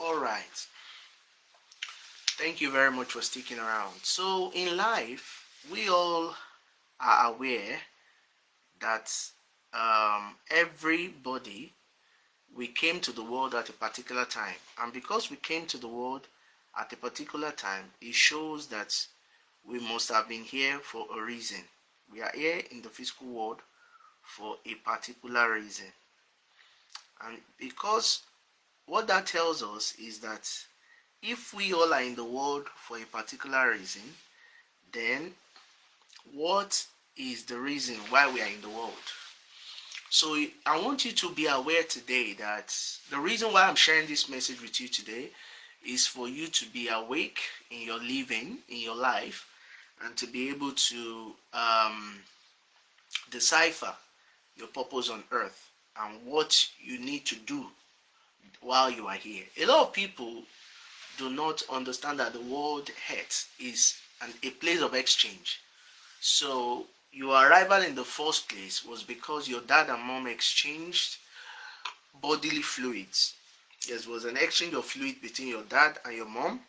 All right. Thank you very much for sticking around. So, in life, we all are aware that everybody, we came to the world at a particular time, and because we came to the world at a particular time, it shows that we must have been here for a reason. We are here in the physical world for a particular reason, and because what that tells us is that if we all are in the world for a particular reason, then what is the reason why we are in the world? So I want you to be aware today that the reason why I'm sharing this message with you today is for you to be awake in your living, in your life, and to be able to decipher your purpose on earth and what you need to do while you are here. A lot of people do not understand that the world earth is a place of exchange. So your arrival in the first place was because your dad and mom exchanged bodily fluids. Yes, was an exchange of fluid between your dad and your mom,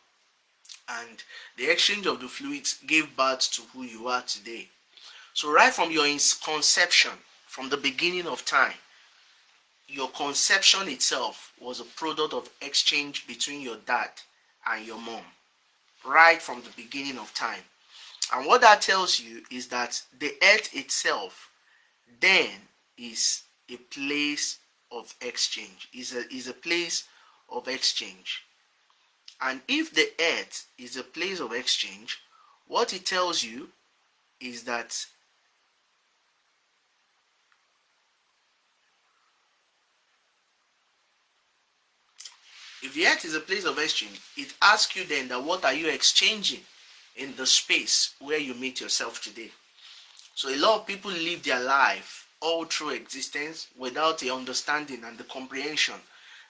and the exchange of the fluids gave birth to who you are today. So right from your conception, from the beginning of time, your conception itself was a product of exchange between your dad and your mom, right from the beginning of time. And what that tells you is that the earth itself then is a place of exchange, is a place of exchange. And if the earth is a place of exchange, what it tells you is that if the earth is a place of exchange, it asks you then that what are you exchanging in the space where you meet yourself today. So a lot of people live their life all through existence without the understanding and the comprehension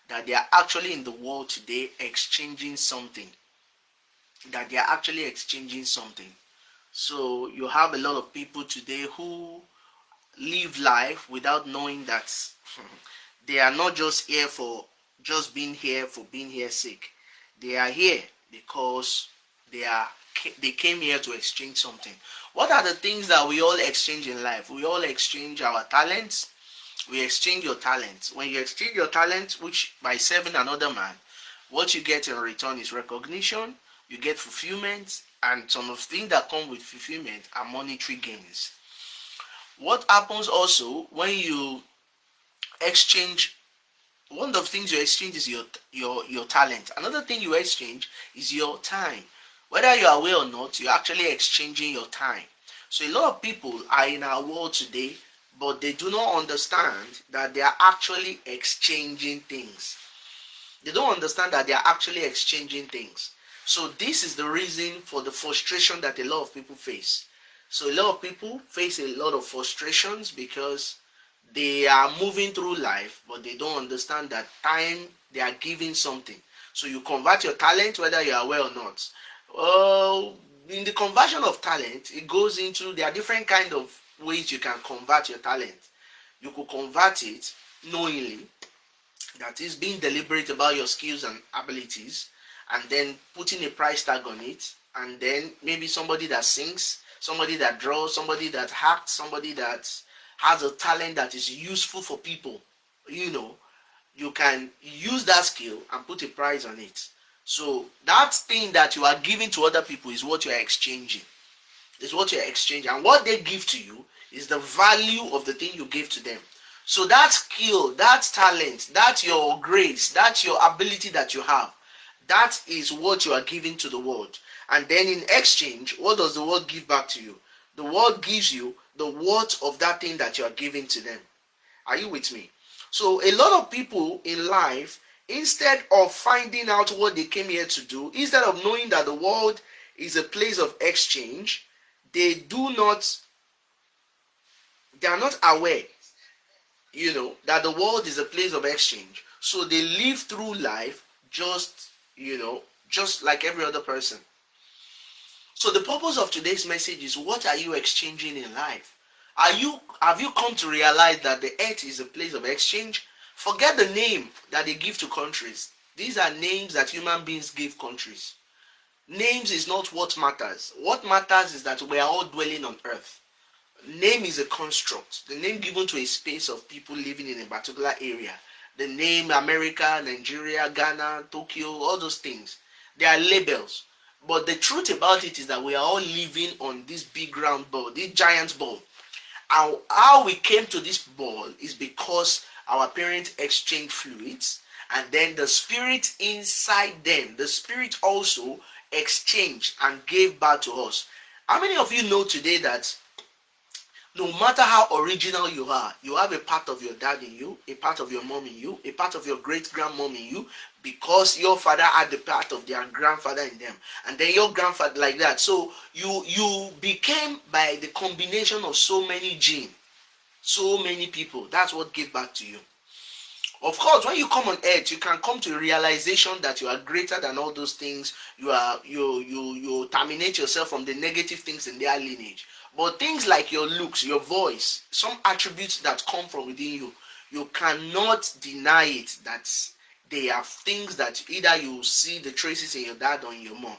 that they are actually in the world today exchanging something. That they are actually exchanging something. So you have a lot of people today who live life without knowing that they are not just here for just being here for being here sake. They are here because they came here to exchange something. What are the things that we all exchange in life? We all exchange our talents. We exchange your talents. When you exchange your talents, which by serving another man, what you get in return is recognition, you get fulfillment, and some of the things that come with fulfillment are monetary gains. What happens also when you exchange, one of the things you exchange is your talent. Another thing you exchange is your time. Whether you are aware or not, you're actually exchanging your time. So a lot of people are in our world today, but they do not understand that they are actually exchanging things. They don't understand that they are actually exchanging things. So this is the reason for the frustration that a lot of people face. So a lot of people face a lot of frustrations because they are moving through life, but they don't understand that time they are giving something. So you convert your talent whether you are aware or not. In the conversion of talent, it goes into, there are different kind of ways you can convert your talent. You could convert it knowingly, that is being deliberate about your skills and abilities, and then putting a price tag on it, and then maybe somebody that sings, somebody that draws, somebody that acts, somebody that has a talent that is useful for people, you can use that skill and put a price on it. So that thing that you are giving to other people is what you are exchanging. Is what you are exchanging. And what they give to you is the value of the thing you gave to them. So that skill, that talent, that your grace, that your ability that you have, that is what you are giving to the world. And then in exchange, what does the world give back to you? The world gives you the worth of that thing that you are giving to them. Are you with me? So a lot of people in life, instead of finding out what they came here to do, instead of knowing that the world is a place of exchange, they are not aware, that the world is a place of exchange. So they live through life just like every other person. So the purpose of today's message is, what are you exchanging in life? Have you come to realize that the earth is a place of exchange? Forget the name that they give to countries. These are names that human beings give countries. Names is not what matters. What matters is that we are all dwelling on earth. Name is a construct. The name given to a space of people living in a particular area. The name America, Nigeria, Ghana, Tokyo, all those things. They are labels. But the truth about it is that we are all living on this big round ball, this giant ball. And how we came to this ball is because our parents exchanged fluids, and then the spirit inside them, the spirit also exchanged and gave birth to us. How many of you know today that no matter how original you are, you have a part of your dad in you, a part of your mom in you, a part of your great grandmom in you, because your father had the part of their grandfather in them, and then your grandfather like that. So you became by the combination of so many genes, so many people. That's what gave back to you. Of course, when you come on earth, you can come to a realization that you are greater than all those things. You terminate yourself from the negative things in their lineage. But things like your looks, your voice, some attributes that come from within you, you cannot deny it that they are things that either you see the traces in your dad or in your mom.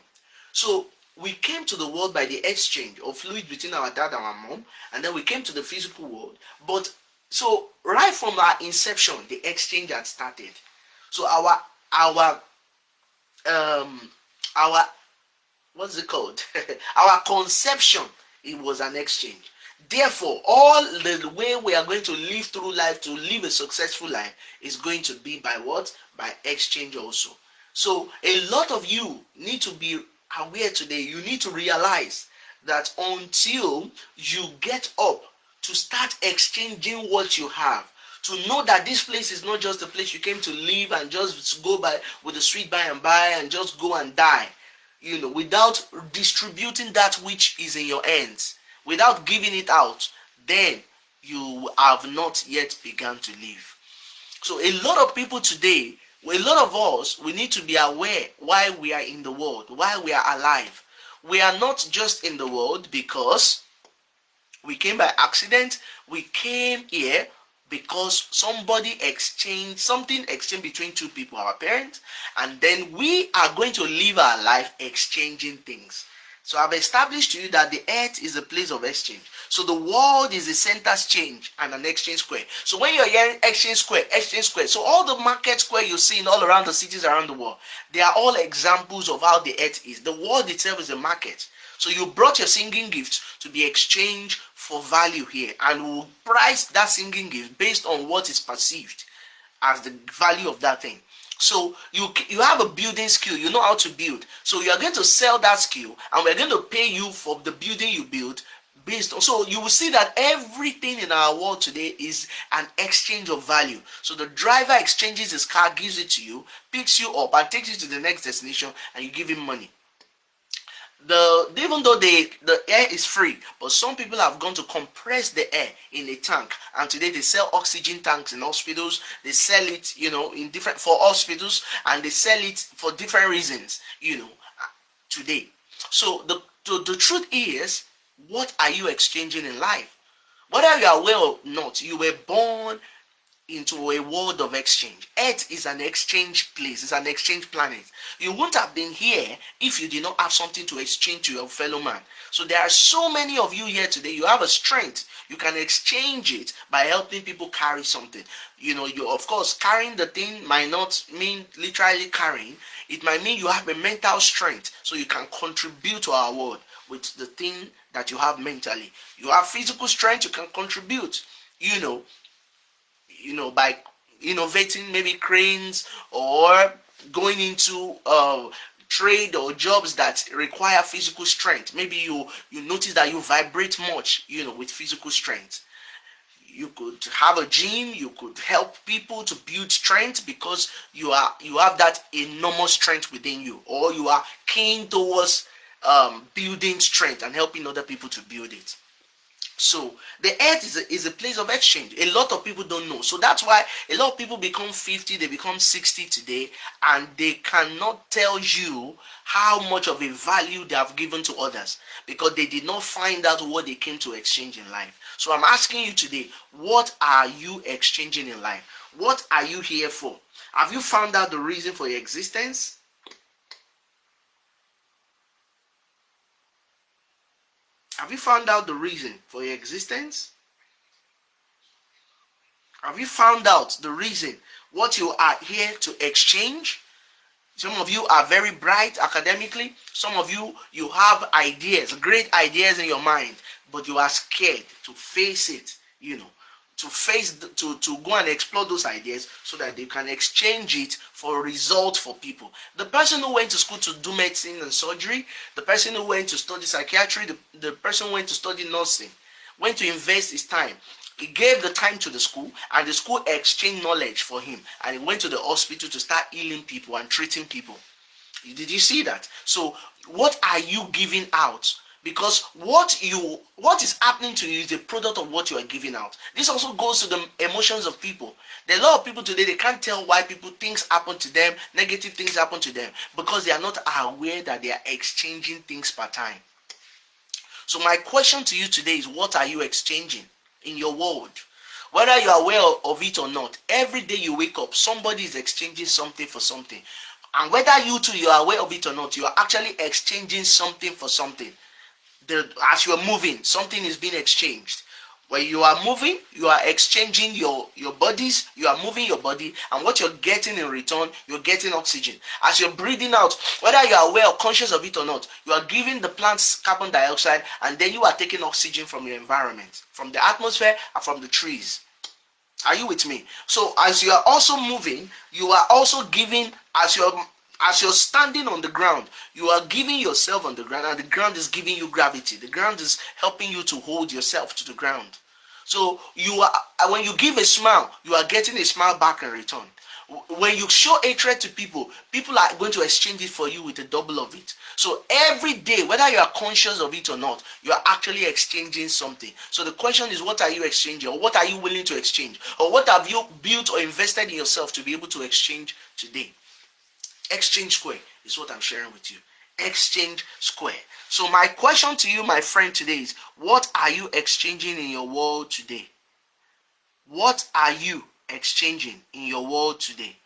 So we came to the world by the exchange of fluid between our dad and our mom, and then we came to the physical world. But so right from our inception, the exchange had started. So our what's it called? Our conception, it was an exchange. Therefore, all the way we are going to live through life, to live a successful life, is going to be by what? By exchange also. So a lot of you need to be aware today. You need to realize that until you get up to start exchanging what you have, to know that this place is not just a place you came to live and just go by with a sweet by and by and just go and die, without distributing that which is in your hands, without giving it out, then you have not yet begun to live. So a lot of people today, a lot of us, we need to be aware why we are in the world, why we are alive. We are not just in the world because we came by accident. We came here because something exchanged between two people, our parents, and then we are going to live our life exchanging things. So I've established to you that the earth is a place of exchange. So the world is a center change and an exchange square. So when you're hearing exchange square, so all the market square you see in all around the cities around the world, they are all examples of how the earth is. The world itself is a market. So you brought your singing gift to be exchanged for value here, and we'll price that singing gift based on what is perceived as the value of that thing. So you have a building skill, you know how to build. So you are going to sell that skill, and we're going to pay you for the building you built based on. So you will see that everything in our world today is an exchange of value. So the driver exchanges his car, gives it to you, picks you up and takes you to the next destination, and you give him money. Even though the air is free, but some people have gone to compress the air in a tank, and today they sell oxygen tanks in hospitals. They sell it, in different for hospitals, and they sell it for different reasons, today. So the truth is, what are you exchanging in life? Whether you are aware or not, you were born into a world of exchange. Earth is an exchange place. It's an exchange planet. You wouldn't have been here if you did not have something to exchange to your fellow man. So there are so many of you here today. You have a strength. You can exchange it by helping people carry something. You of course, carrying the thing might not mean literally carrying. It might mean you have a mental strength, so you can contribute to our world with the thing that you have mentally. You have physical strength, you can contribute, by innovating maybe cranes or going into trade or jobs that require physical strength. Maybe you notice that you vibrate much, with physical strength. You could have a gym. You could help people to build strength because you have that enormous strength within you, or you are keen towards building strength and helping other people to build it. So the earth is a place of exchange. A lot of people don't know. So that's why a lot of people become 50, they become 60 today, and they cannot tell you how much of a value they have given to others because they did not find out what they came to exchange in life. So I'm asking you today, what are you exchanging in life? What are you here for? Have you found out the reason for your existence? Have you found out the reason for your existence? Have you found out the reason, what you are here to exchange? Some of you are very bright academically. Some of you, you have ideas, great ideas in your mind, but you are scared to face it, to go and explore those ideas so that they can exchange it for a result for people. The person who went to school to do medicine and surgery, the person who went to study psychiatry, the person who went to study nursing, went to invest his time. He gave the time to the school, and the school exchanged knowledge for him, and he went to the hospital to start healing people and treating people. Did you see that? So what are you giving out? Because what is happening to you is a product of what you are giving out. This also goes to the emotions of people. There are a lot of people today, they can't tell why things happen to them, negative things happen to them, because they are not aware that they are exchanging things per time. So my question to you today is, what are you exchanging in your world? Whether you are aware of it or not, every day you wake up, somebody is exchanging something for something. And whether you too, you are aware of it or not, you are actually exchanging something for something. As you are moving, something is being exchanged. When you are moving, you are exchanging your bodies, you are moving your body, and what you're getting in return, you're getting oxygen. As you're breathing out, whether you are aware or conscious of it or not, you are giving the plants carbon dioxide, and then you are taking oxygen from your environment, from the atmosphere and from the trees. Are you with me? So as you are also moving, you are also giving, as you're standing on the ground, you are giving yourself on the ground, and the ground is giving you gravity. The ground is helping you to hold yourself to the ground. So when you give a smile, you are getting a smile back in return. When you show hatred to people, people are going to exchange it for you with a double of it. So every day, whether you are conscious of it or not, you are actually exchanging something. So the question is, what are you exchanging, or what are you willing to exchange, or what have you built or invested in yourself to be able to exchange today? Exchange Square is what I'm sharing with you. Exchange Square. So my question to you, my friend, today is, what are you exchanging in your world today? What are you exchanging in your world today?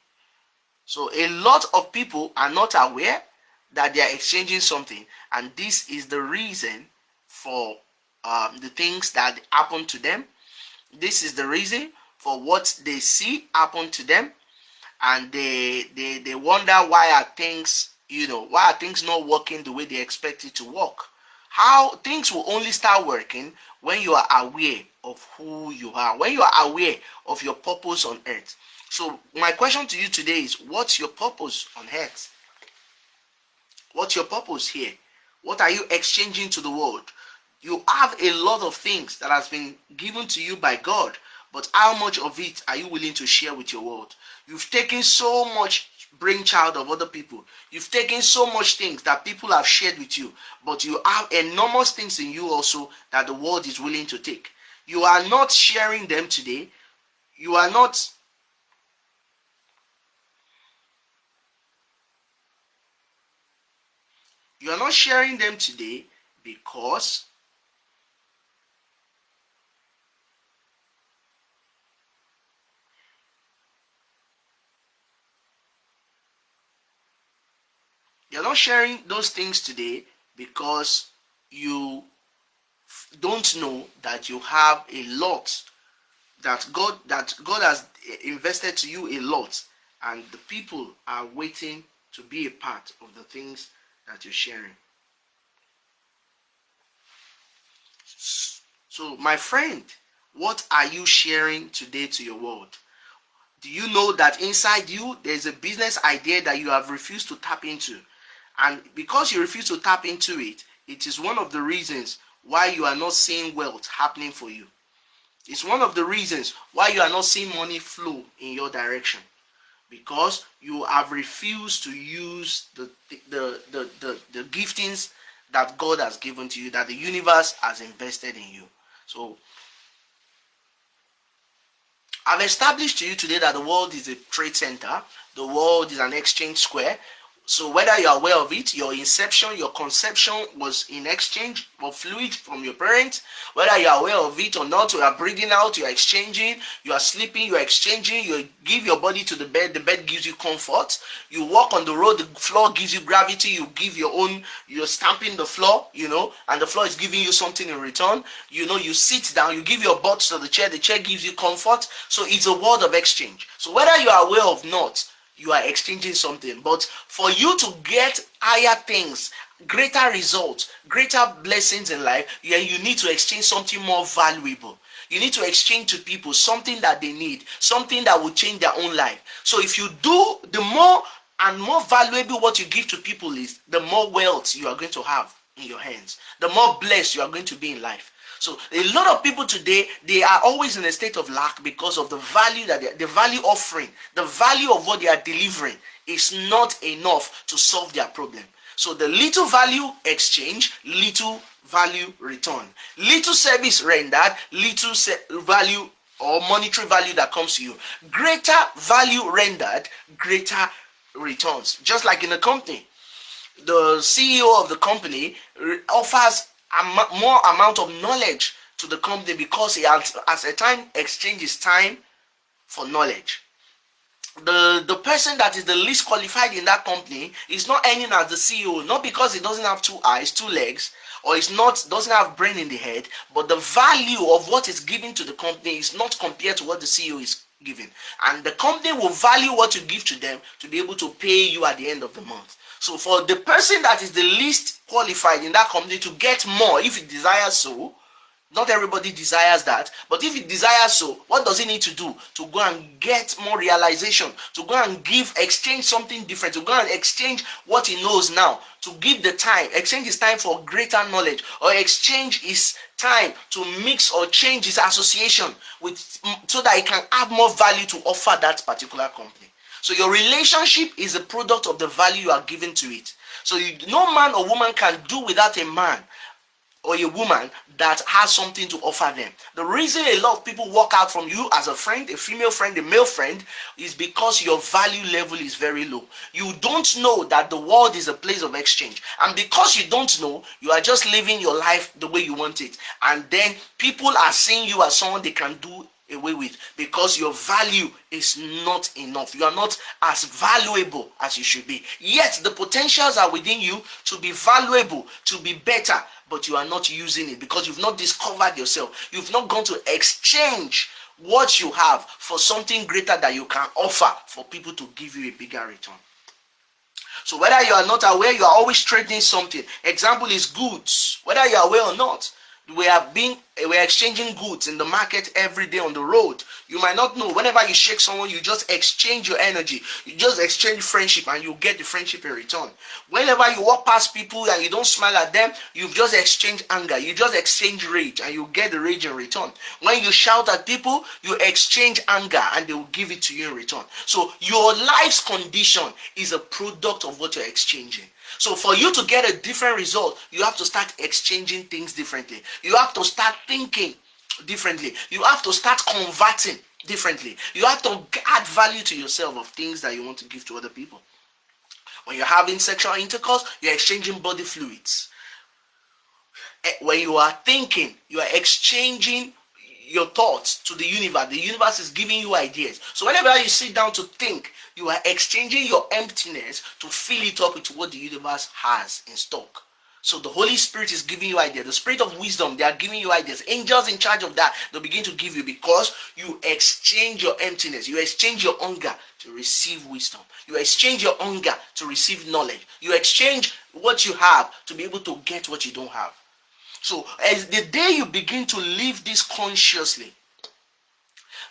So a lot of people are not aware that they are exchanging something, and this is the reason for the things that happen to them. This is the reason for what they see happen to them, and they wonder, why are things not working the way they expect it to work. How things will only start working when you are aware of who you are, when you are aware of your purpose on earth. So my question to you today is, what's your purpose on earth? What's your purpose here? What are you exchanging to the world? You have a lot of things that has been given to you by God, but how much of it are you willing to share with your world? You've taken so much brainchild of other people. You've taken so much things that people have shared with you, but you have enormous things in you also that the world is willing to take. You are not sharing them today. You are not sharing them today because you're not sharing those things today because you don't know that you have a lot, that God has invested to you a lot, and the people are waiting to be a part of the things that you're sharing. So my friend, what are you sharing today to your world? Do you know that inside you there's a business idea that you have refused to tap into? And because you refuse to tap into it, it is one of the reasons why you are not seeing wealth happening for you. It's one of the reasons why you are not seeing money flow in your direction, because you have refused to use the giftings that God has given to you, that the universe has invested in you. So I've established to you today that the world is a trade center, the world is an exchange square. So whether you are aware of it, your inception, your conception was in exchange of fluid from your parents. Whether you are aware of it or not, you are breathing out, you are exchanging, you are sleeping, you are exchanging, you give your body to the bed gives you comfort. You walk on the road, the floor gives you gravity, you give your own, you're stamping the floor, and the floor is giving you something in return. You sit down, you give your butt to the chair gives you comfort. So it's a world of exchange. So whether you are aware of not, you are exchanging something. But for you to get higher things, greater results, greater blessings in life, you need to exchange something more valuable. You need to exchange to people something that they need, something that will change their own life. So if you do, the more and more valuable what you give to people is, the more wealth you are going to have in your hands, the more blessed you are going to be in life. So a lot of people today, they are always in a state of lack because of the value that the value offering, the value of what they are delivering is not enough to solve their problem. So the little value exchange, little value return. Little service rendered, little value or monetary value that comes to you. Greater value rendered, greater returns. Just like in a company, the CEO of the company offers more amount of knowledge to the company because he has at a time exchanges time for knowledge. The person that is the least qualified in that company is not earning as the CEO, not because he doesn't have 2 eyes, 2 legs, or doesn't have brain in the head, but the value of what is given to the company is not compared to what the CEO is giving. And the company will value what you give to them to be able to pay you at the end of the month. So for the person that is the least qualified in that company to get more, if he desires so, not everybody desires that, but if he desires so, what does he need to do? To go and get more realization, to go and exchange something different, to go and exchange what he knows now, to give the time, exchange his time for greater knowledge, or exchange his time to mix or change his association with, so that he can have more value to offer that particular company. So your relationship is a product of the value you are giving to it. So no man or woman can do without a man or a woman that has something to offer them. The reason a lot of people walk out from you as a friend, a female friend, a male friend, is because your value level is very low. You don't know that the world is a place of exchange. And because you don't know, you are just living your life the way you want it. And then people are seeing you as someone they can do away with because your value is not enough. You are not as valuable as you should be. Yet the potentials are within you to be valuable, to be better, but you are not using it because you've not discovered yourself. You've not gone to exchange what you have for something greater that you can offer for people to give you a bigger return. So whether you are not aware, you are always trading something. Example is goods. Whether you are aware or not, we are exchanging goods in the market every day on the road. You might not know. Whenever you shake someone, you just exchange your energy. You just exchange friendship and you get the friendship in return. Whenever you walk past people and you don't smile at them, you've just exchanged anger. You just exchange rage and you get the rage in return. When you shout at people, you exchange anger and they will give it to you in return. So your life's condition is a product of what you're exchanging. So for you to get a different result, you have to start exchanging things differently. You have to start thinking differently. You have to start converting differently. You have to add value to yourself of things that you want to give to other people. When you're having sexual intercourse, you're exchanging body fluids. When you are thinking, you are exchanging your thoughts to the universe. The universe is giving you ideas. So whenever you sit down to think, you are exchanging your emptiness to fill it up with what the universe has in stock. So the Holy Spirit is giving you ideas. The Spirit of wisdom, they are giving you ideas. Angels in charge of that, they'll begin to give you because you exchange your emptiness. You exchange your hunger to receive wisdom. You exchange your hunger to receive knowledge. You exchange what you have to be able to get what you don't have. So as the day you begin to live this consciously,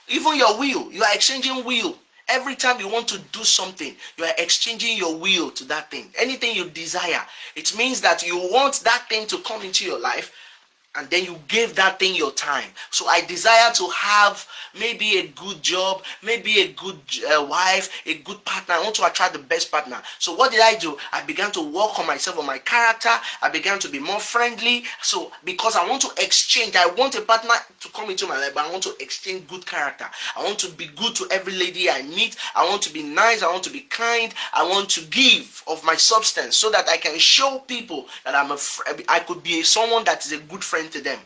even your will, you are exchanging will. Every time you want to do something, you are exchanging your will to that thing. Anything you desire, it means that you want that thing to come into your life. and then you gave that thing your time. So I desire to have maybe a good job, maybe a good wife, a good partner. I want to attract the best partner. So what did I do? I began to work on myself, on my character. I began to be more friendly. So because I want to exchange, I want a partner to come into my life, but I want to exchange good character. I want to be good to every lady I meet. I want to be nice. I want to be kind. I want to give of my substance so that I can show people that I could be someone that is a good friend to them.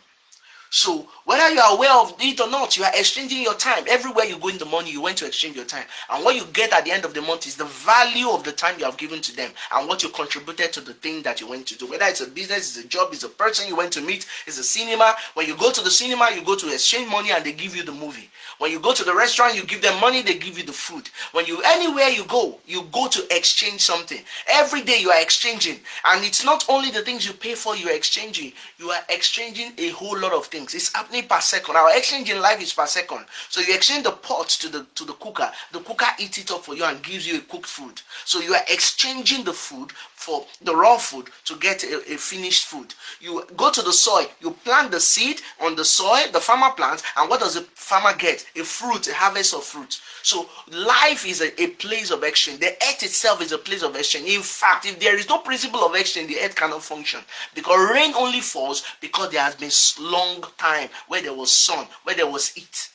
So whether you are aware of it or not, you are exchanging your time. Everywhere you go in the morning, you went to exchange your time. And what you get at the end of the month is the value of the time you have given to them and what you contributed to the thing that you went to do. Whether it's a business, it's a job, it's a person you went to meet, it's a cinema. When you go to the cinema, you go to exchange money and they give you the movie. When you go to the restaurant, you give them money, they give you the food. When you anywhere you go to exchange something. Every day you are exchanging. And it's not only the things you pay for you are exchanging. You are exchanging a whole lot of things. It's happening per second. Our exchange in life is per second. So you exchange the pot to the cooker. The cooker eats it up for you and gives you a cooked food. So you are exchanging the food for the raw food to get a finished food. You go to the soil, you plant the seed on the soil, the farmer plants, and what does the farmer get? A fruit, a harvest of fruit. So life is a place of exchange. The earth itself is a place of exchange. In fact, if there is no principle of exchange, the earth cannot function. Because rain only falls because there has been long time where there was sun, where there was heat.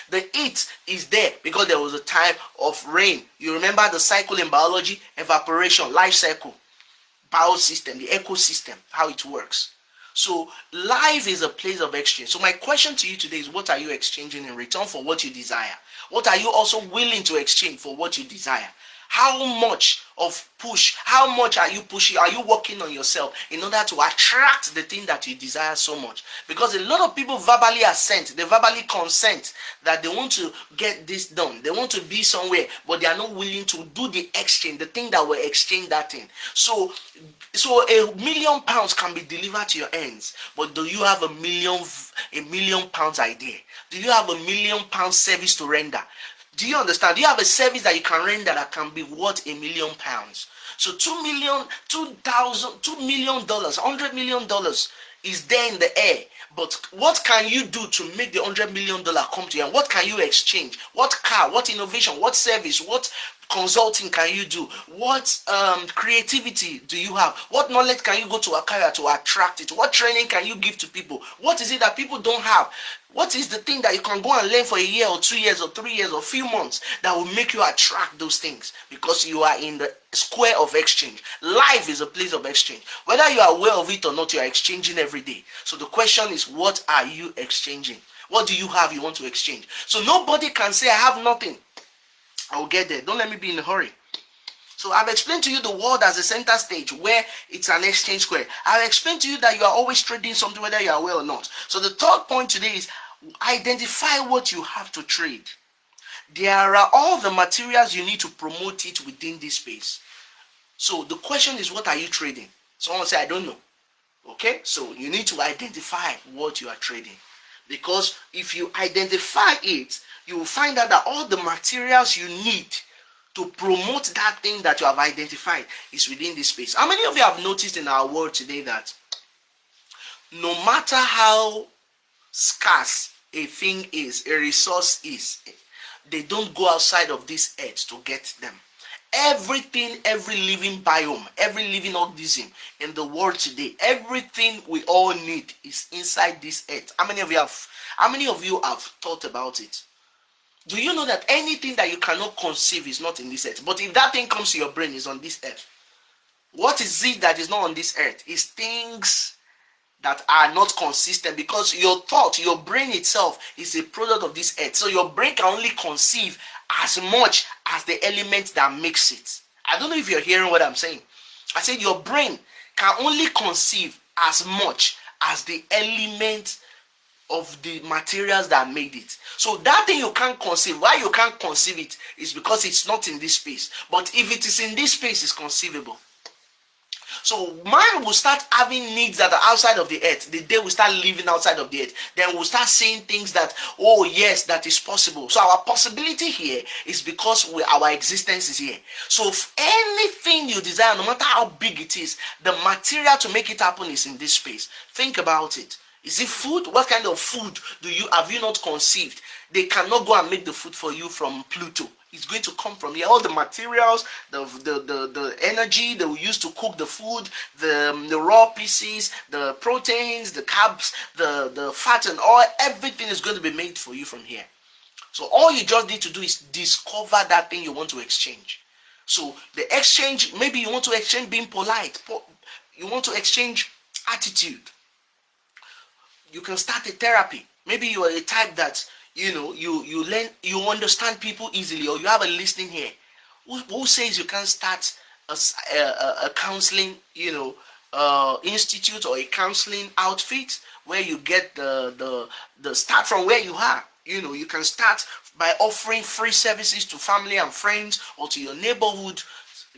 The heat is there because there was a time of rain. You remember the cycle in biology, evaporation, life cycle, biosystem, the ecosystem, how it works. So life is a place of exchange. So my question to you today is, what are you exchanging in return for what you desire? What are you also willing to exchange for what you desire? How much of push, how much are you pushing, are you working on yourself in order to attract the thing that you desire so much? Because a lot of people verbally assent, they verbally consent that they want to get this done, they want to be somewhere, but they are not willing to do the exchange, the thing that will exchange that thing. So £1 million can be delivered to your hands, but do you have a million pounds idea? Do you have £1 million service to render? Do you understand? Do you have a service that you can render that can be worth £1 million? So $2 million, $100 million is there in the air. But what can you do to make the $100 million come to you? And what can you exchange? What car, what innovation, what service, what consulting can you do? What creativity do you have? What knowledge can you go to acquire to attract it? What training can you give to people? What is it that people don't have? What is the thing that you can go and learn for a year or 2 years or 3 years or a few months that will make you attract those things? Because you are in the square of exchange. Life is a place of exchange. Whether you are aware of it or not, you are exchanging every day. So the question is, what are you exchanging? What do you have you want to exchange? So nobody can say, I have nothing. I'll get there. Don't let me be in a hurry. So I've explained to you the world as a center stage where it's an exchange square. I've explained to you that you are always trading something whether you are aware or not. So the third point today is identify what you have to trade. There are all the materials you need to promote it within this space. So the question is, what are you trading? Someone say, I don't know. Okay, so you need to identify what you are trading. Because if you identify it, you will find out that all the materials you need to promote that thing that you have identified is within this space. How many of you have noticed in our world today that no matter how scarce a thing is, a resource is, they don't go outside of this earth to get them? Everything, every living biome, every living organism in the world today, everything we all need is inside this earth. How many of you have thought about it? Do you know that anything that you cannot conceive is not in this earth? But if that thing comes to your brain, is on this earth. What is it that is not on this earth? It's things that are not consistent, because your thought, your brain itself is a product of this earth. So your brain can only conceive as much as the element that makes it. I don't know if you're hearing what I'm saying. I said your brain can only conceive as much as the element of the materials that made it. So that thing you can't conceive, why you can't conceive it is because it's not in this space. But if it is in this space, it's conceivable. So man will start having needs that are outside of the earth. The day we start living outside of the earth, then we'll start saying things that, oh yes, that is possible. So our possibility here is because our existence is here. So if anything you desire, no matter how big it is, the material to make it happen is in this space. Think about it. Is it food? What kind of food have you not conceived? They cannot go and make the food for you from Pluto. It's going to come from here. All the materials, the energy they will use to cook the food, the raw pieces, the proteins, the carbs, the fat and oil, everything is going to be made for you from here. So all you just need to do is discover that thing you want to exchange. So the exchange, maybe you want to exchange being polite. You want to exchange attitude. You can start a therapy. Maybe you are a type that you learn, you understand people easily, or you have a listening ear. Who says you can't start a counseling institute or a counseling outfit where you get the start from where you are? You can start by offering free services to family and friends or to your neighborhood.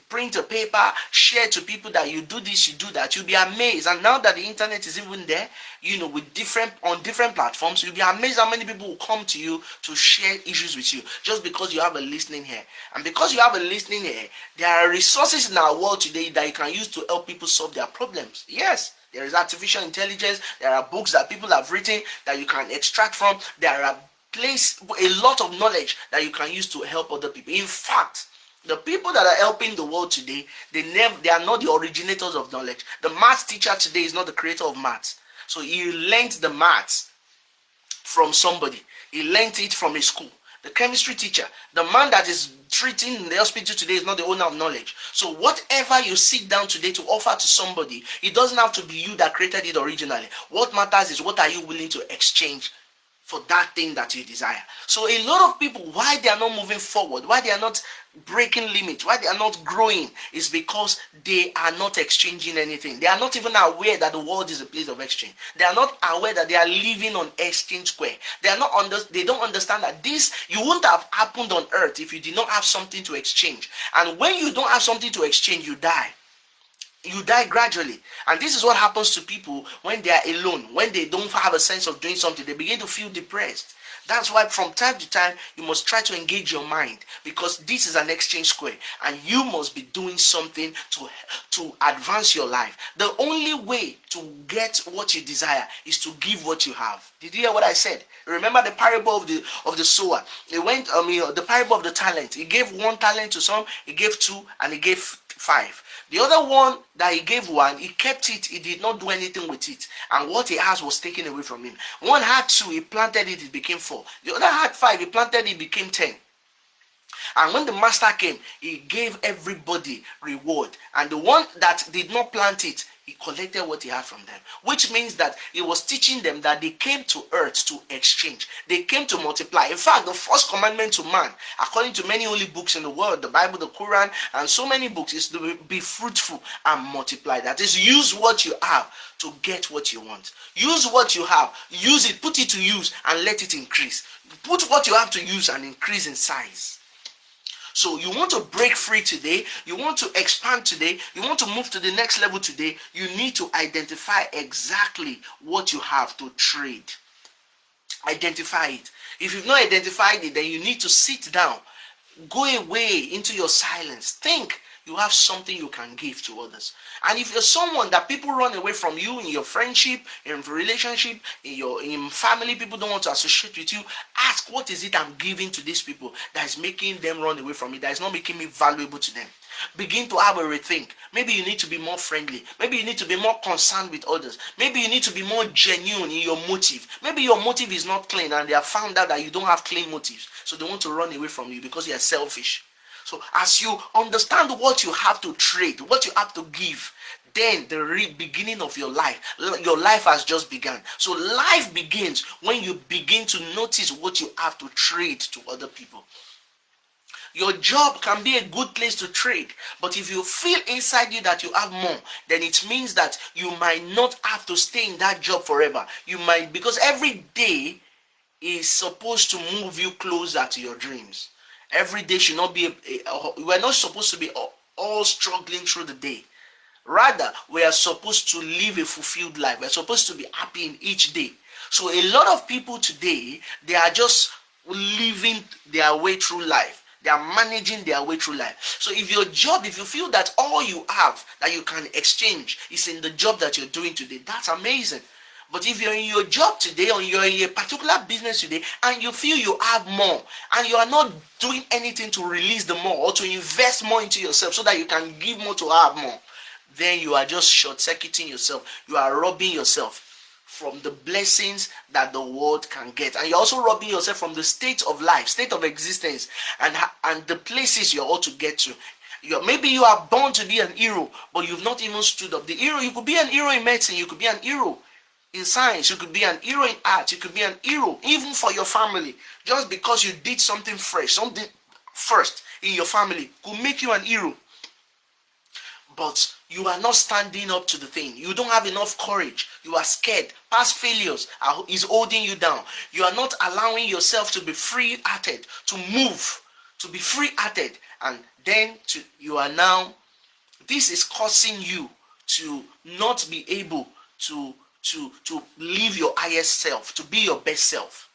Print a paper, share to people that you do this, you do that. You'll be amazed. And now that the internet is even there, with on different platforms, you'll be amazed how many people will come to you to share issues with you just because you have a listening ear. And because you have a listening ear, there are resources in our world today that you can use to help people solve their problems. Yes, there is artificial intelligence. There are books that people have written that you can extract from. There are a lot of knowledge that you can use to help other people. In fact, the people that are helping the world today, they are not the originators of knowledge. The maths teacher today is not the creator of maths. So he learned the maths from somebody. He learned it from a school. The chemistry teacher, the man that is treating in the hospital today is not the owner of knowledge. So whatever you sit down today to offer to somebody, it doesn't have to be you that created it originally. What matters is what are you willing to exchange for that thing that you desire. So a lot of people, why they are not moving forward, why they are not breaking limits, why they are not growing, is because they are not exchanging anything. They are not even aware that the world is a place of exchange. They are not aware that they are living on Exchange Square. They don't understand that this, you wouldn't have happened on earth if you did not have something to exchange. And when you don't have something to exchange, you die. You die gradually. And this is what happens to people when they are alone. When they don't have a sense of doing something, they begin to feel depressed. That's why from time to time, you must try to engage your mind, because this is an exchange square and you must be doing something to advance your life. The only way to get what you desire is to give what you have. Did you hear what I said? Remember the parable of the sower. The parable of the talent. He gave 1 talent to some, he gave 2, and he gave 5. The other one that he gave 1, he kept it, he did not do anything with it. And what he has was taken away from him. One had 2, he planted it, it became 4. The other had 5, he planted it, became 10. And when the master came, he gave everybody reward. And the one that did not plant it, he collected what he had from them. Which means that he was teaching them that they came to earth to exchange. They came to multiply. In fact, the first commandment to man, according to many holy books in the world, the Bible, the Quran, and so many books, is to be fruitful and multiply. That is, use what you have to get what you want. Use what you have. Use it, put it to use, and let it increase. Put what you have to use and increase in size. So you want to break free today, you want to expand today, you want to move to the next level today, you need to identify exactly what you have to trade. Identify it. If you've not identified it, then you need to sit down, go away into your silence, think. You have something you can give to others. And if you're someone that people run away from you in your friendship, in relationship, in family, people don't want to associate with you, ask, what is it I'm giving to these people that is making them run away from me, that is not making me valuable to them? Begin to have a rethink. Maybe you need to be more friendly. Maybe you need to be more concerned with others. Maybe you need to be more genuine in your motive. Maybe your motive is not clean and they have found out that you don't have clean motives. So they want to run away from you because you are selfish. So as you understand what you have to trade, what you have to give, then the beginning of your life has just begun. So life begins when you begin to notice what you have to trade to other people. Your job can be a good place to trade, but if you feel inside you that you have more, then it means that you might not have to stay in that job forever. You might, because every day is supposed to move you closer to your dreams. Every day should not be we're not supposed to be all struggling through the day. Rather, we are supposed to live a fulfilled life. We're supposed to be happy in each day. So a lot of people today, they are just living their way through life. They are managing their way through life. So if your job, if you feel that all you have that you can exchange is in the job that you're doing today, that's amazing. But if you're in your job today, or you're in a particular business today, and you feel you have more, and you are not doing anything to release the more or to invest more into yourself so that you can give more to have more, then you are just short-circuiting yourself. You are robbing yourself from the blessings that the world can get, and you're also robbing yourself from the state of life, state of existence, and the places you're all to get to. Maybe you are born to be an hero, but you've not even stood up. The hero, you could be an hero in medicine, you could be an hero in science, you could be an hero in art, you could be an hero even for your family. Just because you did something fresh, something first in your family could make you an hero. But you are not standing up to the thing. You don't have enough courage. You are scared. Past failures is holding you down. You are not allowing yourself to be free-hearted, to move, to be free-hearted. And then you are now, this is causing you to not be able to live your highest self, to be your best self.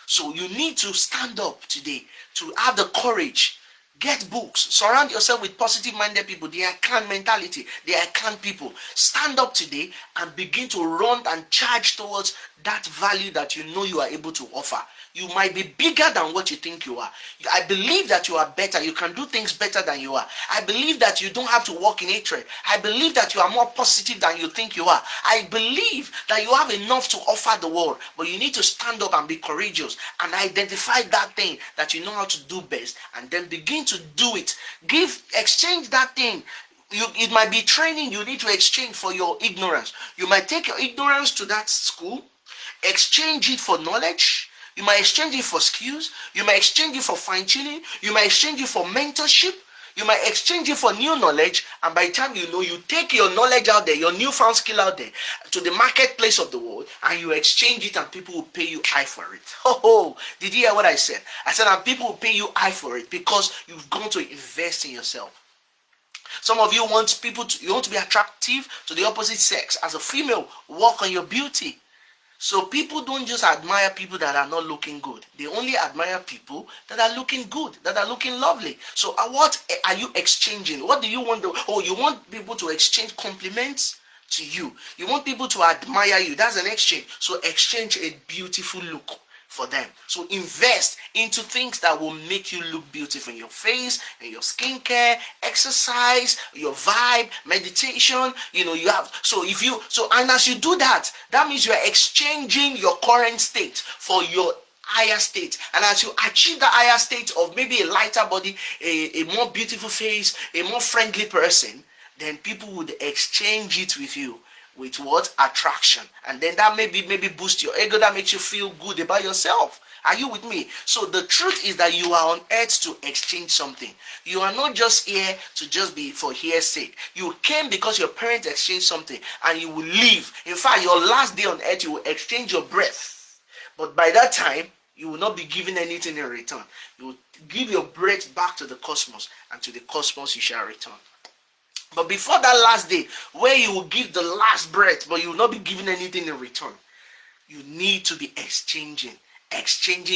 So you need to stand up today, to have the courage. Get books. Surround yourself with positive-minded people. They are calm mentality. They are calm people. Stand up today and begin to run and charge towards that value that you know you are able to offer. You might be bigger than what you think you are. I believe that you are better. You can do things better than you are. I believe that you don't have to walk in hatred. I believe that you are more positive than you think you are. I believe that you have enough to offer the world, but you need to stand up and be courageous and identify that thing that you know how to do best, and then begin to do it. Exchange that thing. It might be training you need to exchange for your ignorance. You might take your ignorance to that school, exchange it for knowledge. You might exchange it for skills. You might exchange it for fine-tuning. You might exchange it for mentorship. You might exchange it for new knowledge. And by the time you know, you take your knowledge out there, your newfound skill out there, to the marketplace of the world, and you exchange it, and people will pay you high for it. Oh, did you hear what I said? I said, and people will pay you high for it because you've gone to invest in yourself. Some of you want you want to be attractive to the opposite sex. As a female, work on your beauty. So people don't just admire people that are not looking good. They only admire people that are looking good, that are looking lovely. So what are you exchanging? What do you want? You want people to exchange compliments to you. You want people to admire you. That's an exchange. So exchange a beautiful look for them. So invest into things that will make you look beautiful in your face, in your skincare, exercise, your vibe, meditation. And as you do that, that means you are exchanging your current state for your higher state. And as you achieve the higher state of maybe a lighter body, a more beautiful face, a more friendly person, then people would exchange it with you. With what? Attraction. And then that maybe boost your ego. That makes you feel good about yourself. Are you with me? So the truth is that you are on earth to exchange something. You are not just here to just be for here's sake. You came because your parents exchanged something, and you will leave. In fact, your last day on earth, you will exchange your breath. But by that time, you will not be given anything in return. You will give your breath back to the cosmos, and to the cosmos you shall return. But before that last day, where you will give the last breath, but you will not be given anything in return, you need to be exchanging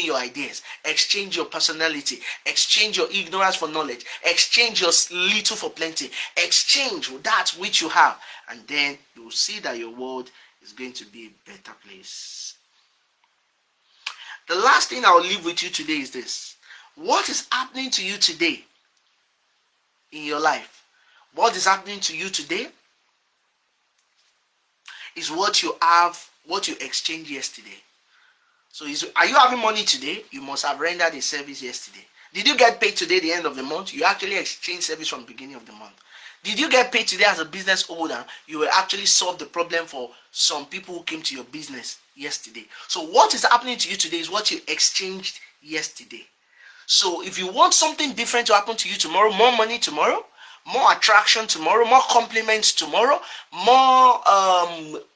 your ideas, exchange your personality, exchange your ignorance for knowledge, exchange your little for plenty, exchange that which you have, and then you will see that your world is going to be a better place. The last thing I will leave with you today is this. What is happening to you today in your life? What is happening to you today is what you exchanged yesterday. So are you having money today? You must have rendered a service yesterday. Did you get paid today, the end of the month? You actually exchanged service from the beginning of the month. Did you get paid today as a business owner? You will actually solve the problem for some people who came to your business yesterday. So what is happening to you today is what you exchanged yesterday. So if you want something different to happen to you tomorrow, more money tomorrow, more attraction tomorrow, more compliments tomorrow, more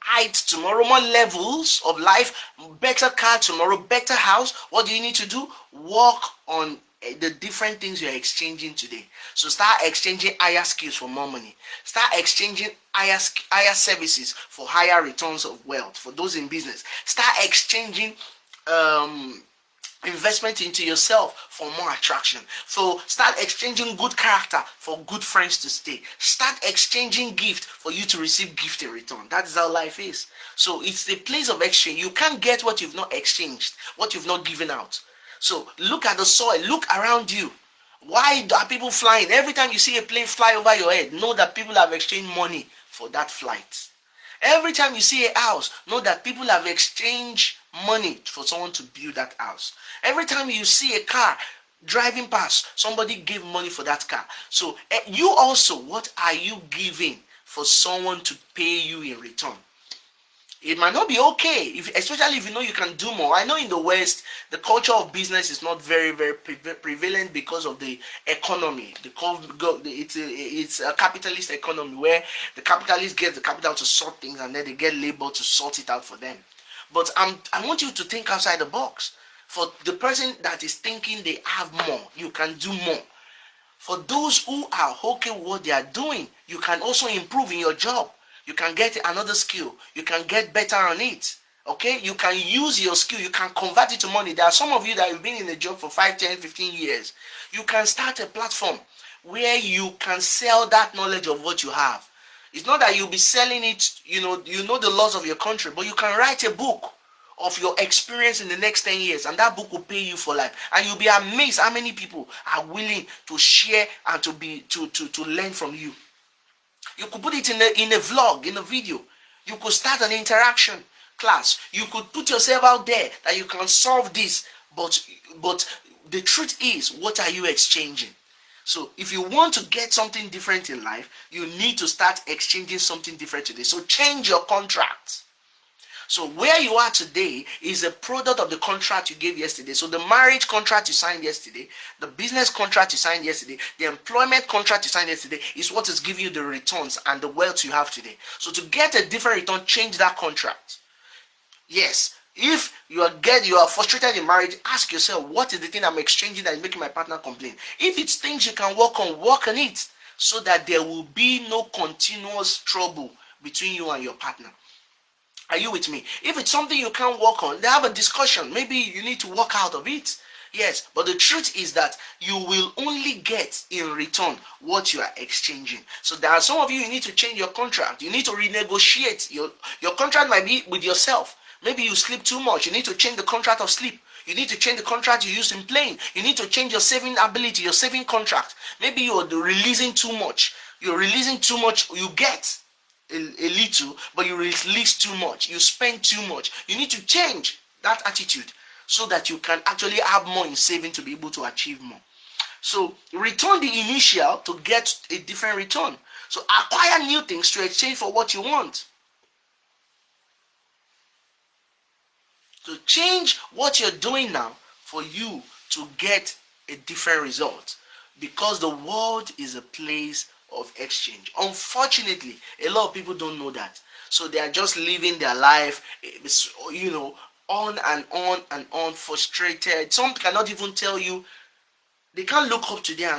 heights tomorrow, more levels of life, better car tomorrow, better house. What do you need to do? Work on the different things you're exchanging today. So start exchanging higher skills for more money. Start exchanging higher services for higher returns of wealth for those in business. Start exchanging investment into yourself for more attraction. So start exchanging good character for good friends to stay. Start exchanging gift for you to receive gift in return. That is how life is. So it's the place of exchange. You can't get what you've not exchanged, what you've not given out. So look at the soil, look around you. Why are people flying? Every time you see a plane fly over your head, know that people have exchanged money for that flight. Every time you see a house, know that people have exchanged money for someone to build that house. Every time you see a car driving past, somebody gave money for that car. So you also, what are you giving for someone to pay you in return? It might not be okay, especially if you know you can do more. I know in the West, the culture of business is not very, very prevalent because of the economy. It's a capitalist economy where the capitalists get the capital to sort things and then they get labor to sort it out for them. But I want you to think outside the box. For the person that is thinking they have more, you can do more. For those who are okay with what they are doing, you can also improve in your job. You can get another skill. You can get better on it. Okay? You can use your skill. You can convert it to money. There are some of you that have been in a job for 5, 10, 15 years. You can start a platform where you can sell that knowledge of what you have. It's not that you'll be selling it, you know the laws of your country, but you can write a book of your experience in the next 10 years, and that book will pay you for life. And you'll be amazed how many people are willing to share and to learn from you. You could put it in a vlog, in a video. You could start an interaction class. You could put yourself out there that you can solve this. But the truth is, what are you exchanging? So if you want to get something different in life, you need to start exchanging something different today. So change your contract. So where you are today is a product of the contract you gave yesterday. So the marriage contract you signed yesterday, the business contract you signed yesterday, the employment contract you signed yesterday is what is giving you the returns and the wealth you have today. So to get a different return, change that contract. Yes, if you are frustrated in marriage, ask yourself, what is the thing I'm exchanging that is making my partner complain? If it's things you can work on it so that there will be no continuous trouble between you and your partner. Are you with me? If it's something you can't work on, then have a discussion. Maybe you need to work out of it. Yes, but the truth is that you will only get in return what you are exchanging. So there are some of you need to change your contract. You need to renegotiate. Your contract might be with yourself. Maybe you sleep too much. You need to change the contract of sleep. You need to change the contract you use in playing. You need to change your saving ability, your saving contract. Maybe you're releasing too much. You're releasing too much. You get a little, but you release too much. You spend too much. You need to change that attitude so that you can actually have more in saving to be able to achieve more. So return the initial to get a different return. So acquire new things to exchange for what you want. So change what you're doing now for you to get a different result, because the world is a place of exchange. Unfortunately, a lot of people don't know that. So they are just living their life, on and on and on, frustrated. Some cannot even tell you, they can't look up today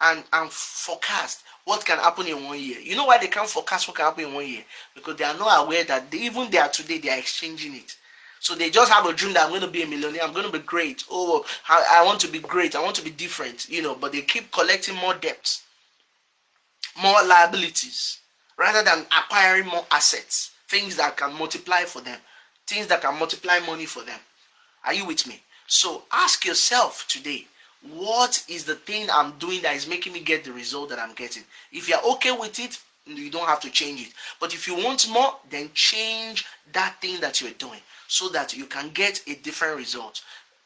and forecast what can happen in 1 year. You know why they can't forecast what can happen in 1 year? Because they are not aware that even they are today, they are exchanging it. So they just have a dream that I'm going to be a millionaire, I'm going to be great. Oh, I want to be great, I want to be different, but they keep collecting more debts, more liabilities, rather than acquiring more assets, things that can multiply for them, things that can multiply money for them. Are you with me? So ask yourself today, what is the thing I'm doing that is making me get the result that I'm getting? If you're okay with it, you don't have to change it. But if you want more, then change that thing that you're doing so that you can get a different result.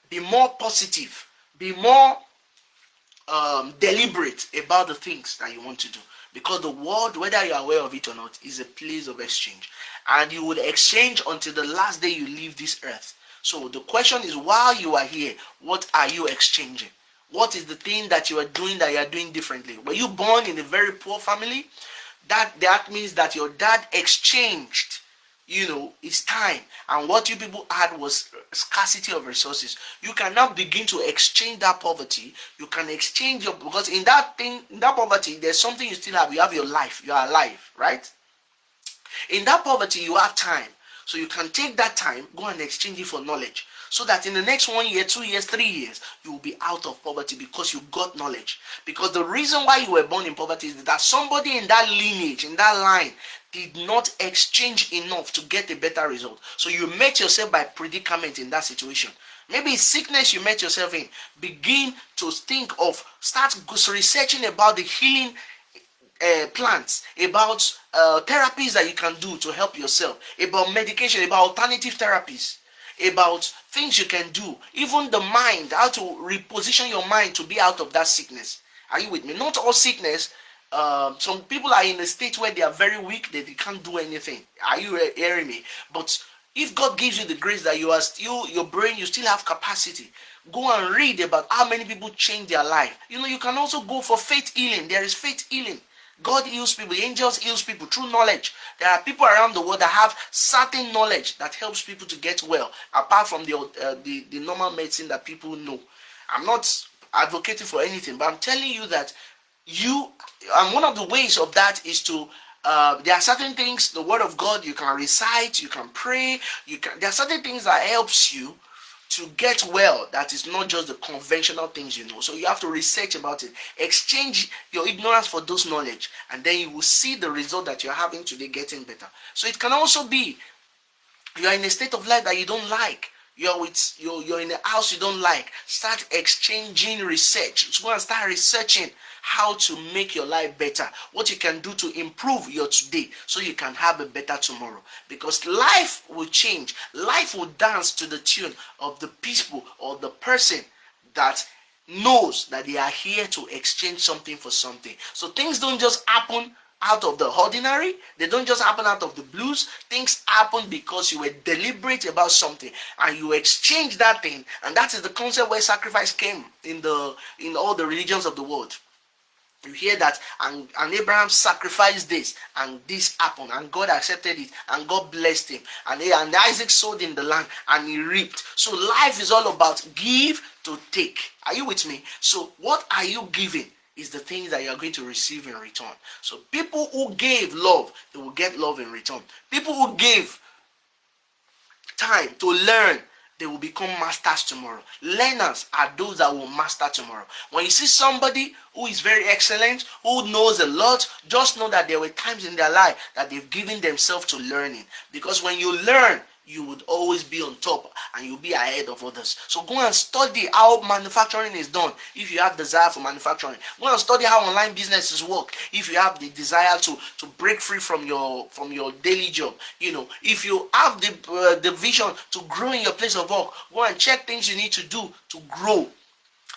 Be more positive. Be more deliberate about the things that you want to do. Because the world, whether you're aware of it or not, is a place of exchange. And you will exchange until the last day you leave this earth. So the question is, while you are here, what are you exchanging? What is the thing that you are doing differently? Were you born in a very poor family? That means that your dad exchanged it's time. And what you people had was scarcity of resources. You can now begin to exchange that poverty. You can exchange because in that poverty, there's something you still have. You have your life. You are alive, right? In that poverty, you have time. So you can take that time, go and exchange it for knowledge. So that in the next 1 year, 2 years, 3 years, you will be out of poverty because you got knowledge. Because the reason why you were born in poverty is that somebody in that lineage, in that line, did not exchange enough to get a better result. So you met yourself by predicament in that situation. Maybe it's sickness you met yourself in. Begin to start researching about the healing plants, about therapies that you can do to help yourself, about medication, about alternative therapies, about things you can do, even the mind, how to reposition your mind to be out of that sickness. Are you with me? Not all sickness. Some people are in a state where they are very weak, that they can't do anything. Are you hearing me? But if God gives you the grace that you are still, your brain, you still have capacity, go and read about how many people change their life. You can also go for faith healing. There is faith healing. God heals people, angels heals people through knowledge. There are people around the world that have certain knowledge that helps people to get well, apart from the normal medicine that people know. I'm not advocating for anything, but I'm telling you that and one of the ways of that is to there are certain things, the word of God, you can recite, you can pray, there are certain things that helps you to get well, that is not just the conventional things you know. So you have to research about it, exchange your ignorance for those knowledge, and then you will see the result that you're having today getting better. So it can also be you are in a state of life that you don't like. You're in a house you don't like. Start exchanging research. Go and start researching how to make your life better, what you can do to improve your today so you can have a better tomorrow. Because life will change. Life will dance to the tune of the people or the person that knows that they are here to exchange something for something. So things don't just happen out of the ordinary. They don't just happen out of the blues. Things happen because you were deliberate about something and you exchange that thing. And that is the concept where sacrifice came in all the religions of the world. You hear that, and Abraham sacrificed this, and this happened, and God accepted it, and God blessed him, and Isaac sowed in the land, and he reaped. So life is all about give to take. Are you with me? So what are you giving is the things that you are going to receive in return. So people who gave love, they will get love in return. People who gave time to learn, they will become masters tomorrow. Learners are those that will master tomorrow. When you see somebody who is very excellent, who knows a lot, just know that there were times in their life that they've given themselves to learning. Because when you learn, you would always be on top and you'll be ahead of others. So go and study how manufacturing is done if you have desire for manufacturing. Go and study how online businesses work if you have the desire to break free from your daily job. If you have the vision to grow in your place of work, go and check things you need to do to grow.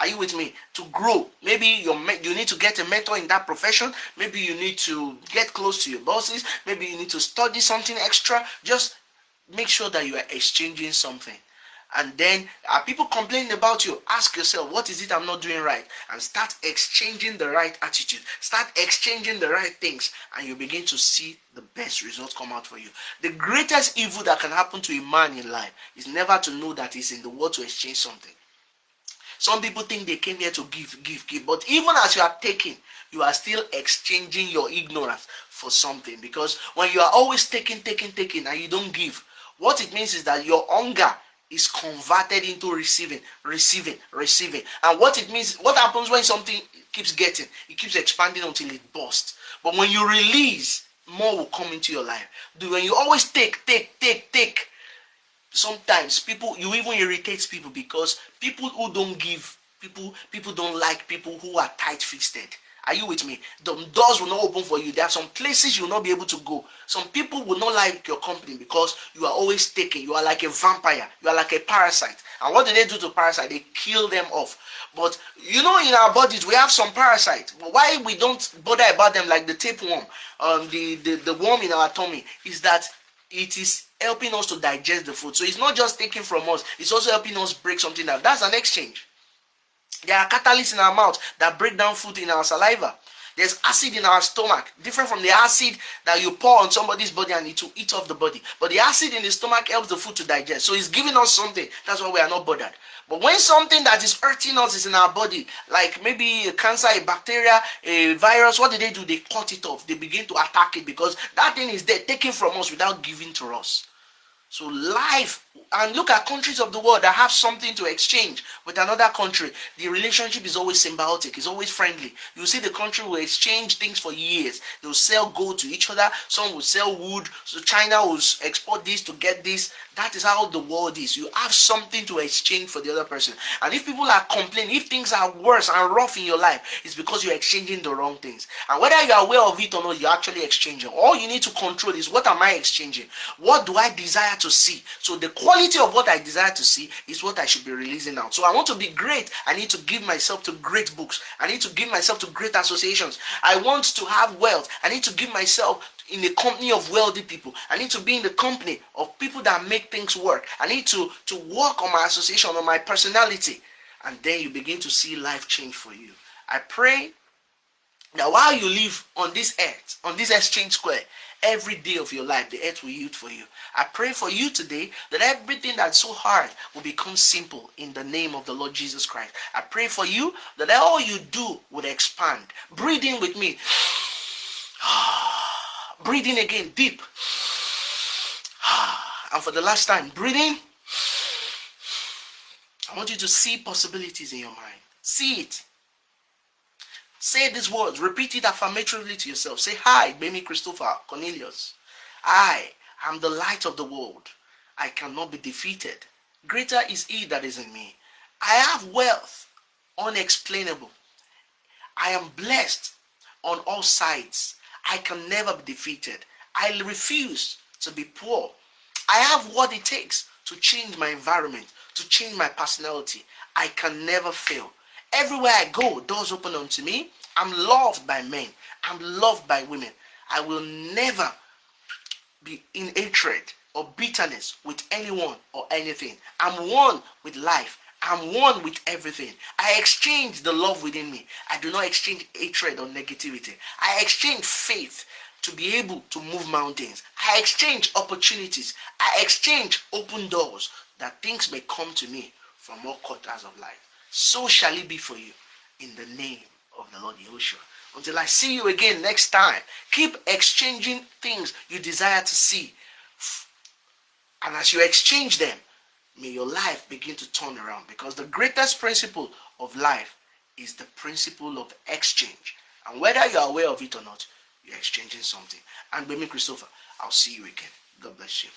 Are you with me? To grow. Maybe you need to get a mentor in that profession. Maybe you need to get close to your bosses. Maybe you need to study something extra. Just make sure that you are exchanging something. And then are people complaining about you? Ask yourself, what is it I'm not doing right? And start exchanging the right attitude. Start exchanging the right things. And you begin to see the best results come out for you. The greatest evil that can happen to a man in life is never to know that he's in the world to exchange something. Some people think they came here to give. But even as you are taking, you are still exchanging your ignorance for something. Because when you are always taking, and you don't give, what it means is that your hunger is converted into receiving. And what happens when something keeps getting, it keeps expanding until it bursts. But when you release, more will come into your life. When you always take, sometimes you even irritate people, because people who don't give, people don't like people who are tight-fisted. Are you with me? The doors will not open for you. There are some places you will not be able to go. Some people will not like your company because you are always taking. You are like a vampire. You are like a parasite. And what do they do to parasites? They kill them off. But in our bodies we have some parasites. But why we don't bother about them like the tapeworm, the worm in our tummy, is that it is helping us to digest the food. So it's not just taking from us. It's also helping us break something down. That's an exchange. There are catalysts in our mouth that break down food in our saliva. There's acid in our stomach, different from the acid that you pour on somebody's body and it will eat off the body. But the acid in the stomach helps the food to digest. So it's giving us something. That's why we are not bothered. But when something that is hurting us is in our body, like maybe a cancer, a bacteria, a virus, what do? They cut it off. They begin to attack it because that thing is there, taken from us without giving to us. So life, and look at countries of the world that have something to exchange with another country. The relationship is always symbiotic, it's always friendly. You see the country will exchange things for years. They will sell gold to each other. Some will sell wood. So China will export this to get this. That is how the world is. You have something to exchange for the other person. And if people are complaining, if things are worse and rough in your life, it's because you're exchanging the wrong things. And whether you're aware of it or not, you're actually exchanging. All you need to control is, what am I exchanging? What do I desire to see? So the quality of what I desire to see is what I should be releasing out. So I want to be great. I need to give myself to great books. I need to give myself to great associations. I want to have wealth. I need to give myself in the company of wealthy people. I need to be in the company of people that make things work. I need to work on my association, on my personality. And then you begin to see life change for you. I pray that while you live on this earth, on this exchange square, every day of your life, the earth will yield for you. I pray for you today that everything that's so hard will become simple in the name of the Lord Jesus Christ. I pray for you that all you do would expand. Breathe in with me. Breathe in again, deep. And for the last time, breathe in. I want you to see possibilities in your mind. See it. Say these words. Repeat it affirmatively to yourself. Say, hi, Gbemi Christopher Cornelius. I am the light of the world. I cannot be defeated. Greater is he that is in me. I have wealth unexplainable. I am blessed on all sides. I can never be defeated. I refuse to be poor. I have what it takes to change my environment, to change my personality. I can never fail. Everywhere I go, doors open unto me. I'm loved by men. I'm loved by women. I will never be in hatred or bitterness with anyone or anything. I'm one with life. I'm one with everything. I exchange the love within me. I do not exchange hatred or negativity. I exchange faith to be able to move mountains. I exchange opportunities. I exchange open doors that things may come to me from all quarters of life. So shall it be for you in the name of the Lord Yahushua. Until I see you again next time, keep exchanging things you desire to see. And as you exchange them, may your life begin to turn around, because the greatest principle of life is the principle of exchange. And whether you are aware of it or not, you're exchanging something. And Gbemi Christopher, I'll see you again. God bless you.